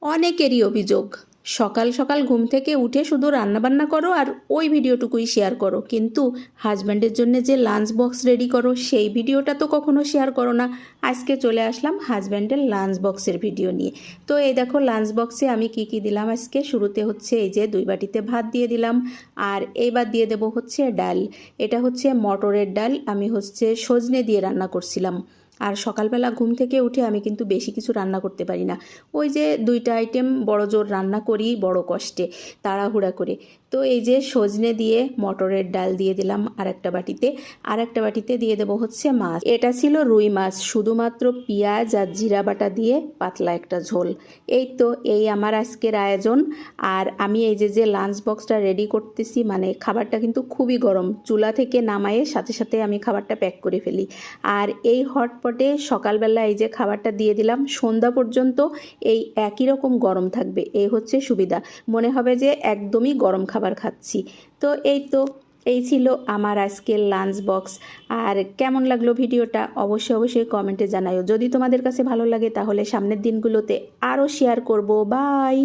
অনেকেরই অভিযোগ সকাল সকাল ঘুম থেকে উঠে শুধু রান্নাবান্না করো আর ওই ভিডিওটুকুই শেয়ার করো, কিন্তু হাজব্যান্ডের জন্য যে লাঞ্চ বক্স রেডি করো সেই ভিডিওটা তো কখনো শেয়ার করো না। আজকে চলে আসলাম হাজব্যান্ডের লাঞ্চ বক্সের ভিডিও নিয়ে। তো এই দেখো লাঞ্চ বক্সে আমি কি কি দিলাম আজকে। শুরুতে হচ্ছে এই যে 2 বাটিতে ভাত দিয়ে দিলাম, আর এইবার দিয়ে দেবো হচ্ছে ডাল। এটা হচ্ছে মটরের ডাল, আমি হচ্ছে সজনে দিয়ে রান্না করছিলাম। আর সকালবেলা ঘুম থেকে উঠে আমি কিন্তু বেশি কিছু রান্না করতে পারি না, ওই যে 2টা আইটেম বড় জোর রান্না করি বড় কষ্টে, তাড়াহুড়া করে। তো এই যে সজনে দিয়ে মটরের ডাল দিয়ে দিলাম আর একটা বাটিতে। আর একটা বাটিতে দিয়ে দেবো হচ্ছে মাছ, এটা ছিল রুই মাছ, শুধুমাত্র পেঁয়াজ আর জিরা বাটা দিয়ে পাতলা একটা ঝোল। এই তো এই আমার আজকের আয়োজন। আর আমি এই যে লাঞ্চ বক্সটা রেডি করতেছি, মানে খাবারটা কিন্তু খুবই গরম, চুলা থেকে নামায়ে সাথে সাথে আমি খাবারটা প্যাক করে ফেলি। আর এই হটপটে সকালবেলা এই যে খাবারটা দিয়ে দিলাম, সন্ধ্যা পর্যন্ত এই একই রকম গরম থাকবে, এই হচ্ছে সুবিধা, মনে হবে যে একদমই গরম খাবার খাচ্ছি। তো এই ছিল আমার আজকের লাঞ্চ বক্স। আর কেমন লাগলো ভিডিওটা অবশ্যই কমেন্টে জানাও। যদি তোমাদের কাছে ভালো লাগে তাহলে সামনের দিনগুলোতে আরও শেয়ার করব। বাই।